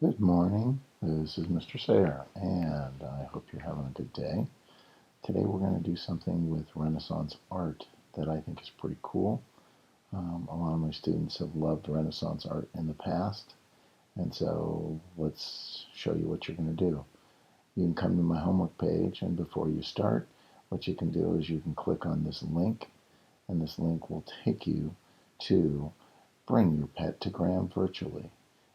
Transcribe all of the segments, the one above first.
Good morning. This is Mr. Sayer, and I hope you're having a good day. Today we're going to do something with Renaissance art that I think is pretty cool. A lot of my students have loved Renaissance art in the past, and so let's show you what you're going to do. You can come to my homework page, and before you start, what you can do is you can click on this link, and this link will take you to Bring Your Pet to Graham virtually.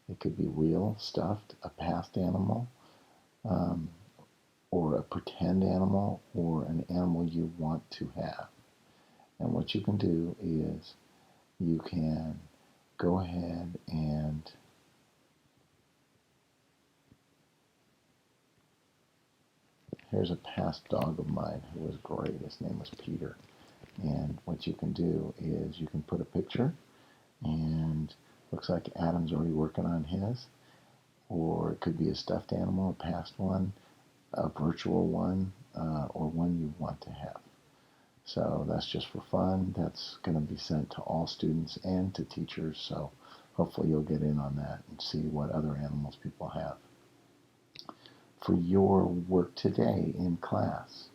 It could be real, stuffed, a past animal, um, or a pretend animal, or an animal you want to have. And what you can do is you can go ahead and here's a past dog of mine who was great. His name was Peter. And what you can do is you can put a picture, and looks like Adam's already working on his, or it could be a stuffed animal, a past one, a virtual one, or one you want to have. So that's just for fun. That's going to be sent to all students and to teachers. So hopefully you'll get in on that and see what other animals people have. For your work today in class,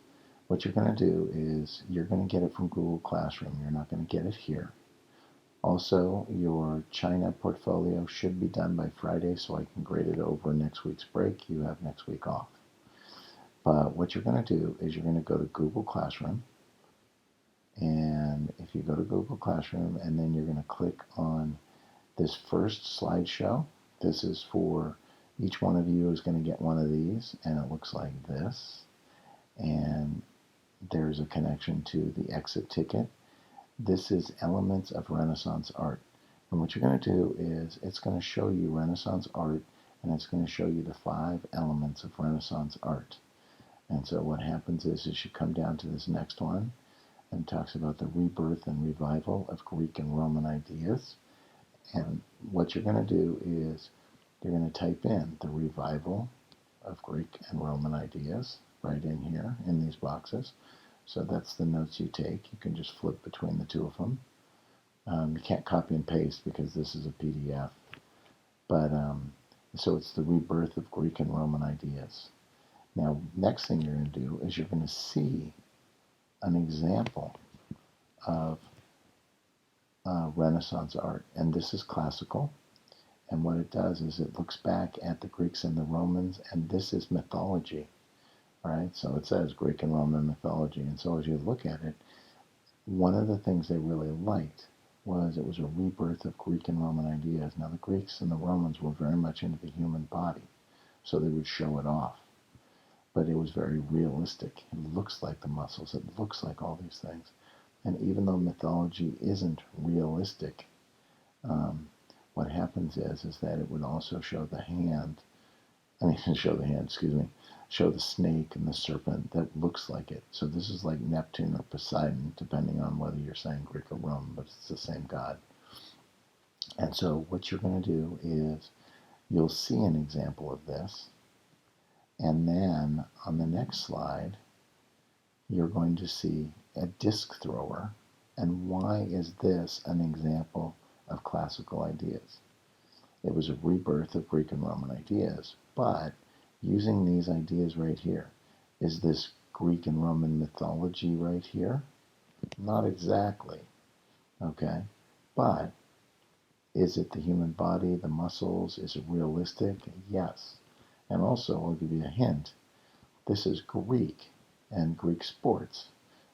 what you're going to do is you're going to get it from Google Classroom. You're not going to get it here. Also, your China portfolio should be done by Friday so I can grade it over next week's break. You have next week off. But what you're going to do is you're going to go to Google Classroom. And if you go to Google Classroom and then you're going to click on this first slideshow, this is for each one of you is going to get one of these, and it looks like this. And there's a connection to the exit ticket. This is Elements of Renaissance Art. And what you're going to do is it's going to show you Renaissance art, and it's going to show you the 5 elements of Renaissance art. And so what happens is you come down to this next one, and talks about the rebirth and revival of Greek and Roman ideas. And what you're going to do is you're going to type in the revival of Greek and Roman ideas right in here in these boxes. So that's the notes you take. You can just flip between the two of them. You can't copy and paste because this is a PDF. But so it's the rebirth of Greek and Roman ideas. Now, next thing you're going to do is you're going to see an example of Renaissance art, and this is classical. And what it does is it looks back at the Greeks and the Romans, and this is mythology, right? So it says Greek and Roman mythology, and so as you look at it, one of the things they really liked was it was a rebirth of Greek and Roman ideas. Now the Greeks and the Romans were very much into the human body, so they would show it off, but it was very realistic. It looks like the muscles, it looks like all these things. And even though mythology isn't realistic, what happens is that it would also show the hand, show the snake and the serpent that looks like it. So this is like Neptune or Poseidon, depending on whether you're saying Greek or Roman, but it's the same god. And so what you're going to do is you'll see an example of this, and then on the next slide, you're going to see a disc thrower. And why is this an example of classical ideas? It was a rebirth of Greek and Roman ideas, but using these ideas right here, is this Greek and Roman mythology right here? Not exactly, okay? But is it the human body, the muscles? Is it realistic? Yes. And also, I'll give you a hint. This is Greek and Greek sports.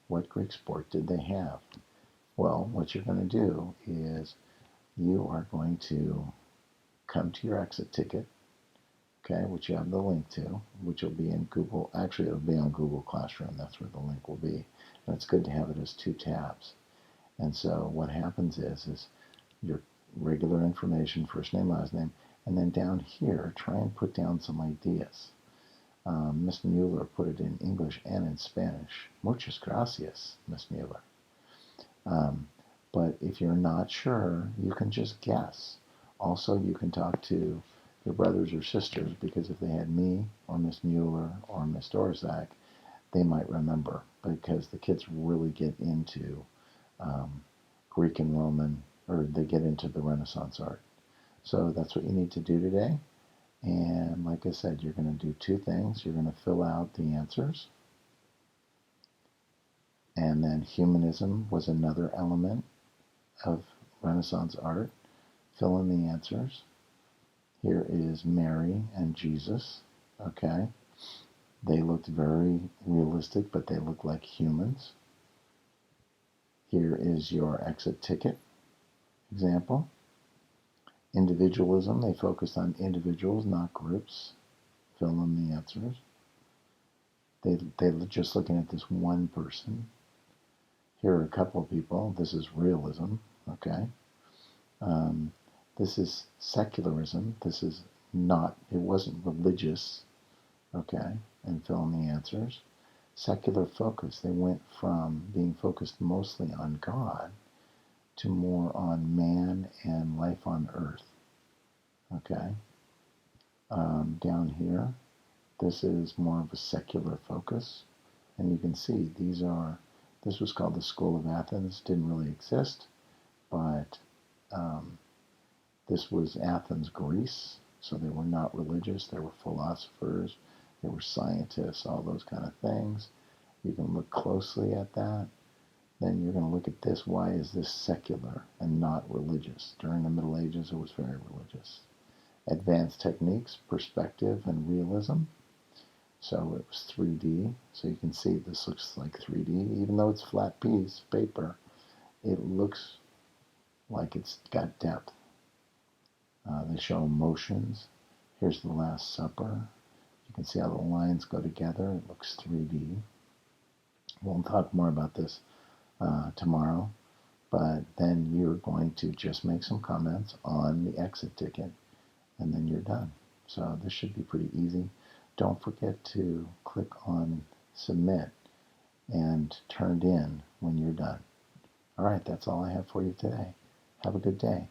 What Greek sport did they have? Well, what you're going to do is you are going to come to your exit ticket, okay, which you have the link to, which will be in Google. Actually, it'll be on Google Classroom. That's where the link will be. And it's good to have it as 2 tabs. And so what happens is your regular information, first name, last name, and then down here, try and put down some ideas. Miss Mueller put it in English and in Spanish. Muchas gracias, Miss Mueller. But if you're not sure, you can just guess. Also, you can talk to your brothers or sisters, because if they had me or Miss Mueller or Miss Dorzak, they might remember, because the kids really get into Greek and Roman, or they get into the Renaissance art. So that's what you need to do today. And like I said, you're going to do two things. You're going to fill out the answers. And then humanism was another element of Renaissance art. Fill in the answers. Here is Mary and Jesus. Okay. They looked very realistic, but they look like humans. Here is your exit ticket example. Individualism, they focused on individuals, not groups. Fill in the answers. They're just looking at this one person. Here are a couple of people. This is realism, okay? This is secularism. This is not, it wasn't religious, okay? And fill in the answers. Secular focus, they went from being focused mostly on God to more on man and life on earth, okay? Down here, this is more of a secular focus. And you can see this was called the School of Athens, didn't really exist, but this was Athens, Greece, so they were not religious, they were philosophers, they were scientists, all those kind of things. You can look closely at that. Then you're going to look at this. Why is this secular and not religious? During the Middle Ages, it was very religious. Advanced techniques, perspective, and realism. So it was 3D. So you can see this looks like 3D. Even though it's flat piece of paper, it looks like it's got depth. They show emotions. Here's the Last Supper. You can see how the lines go together. It looks 3D. We'll talk more about this tomorrow. But then you're going to just make some comments on the exit ticket, and then you're done. So this should be pretty easy. Don't forget to click on submit and turn it in when you're done. All right, that's all I have for you today. Have a good day.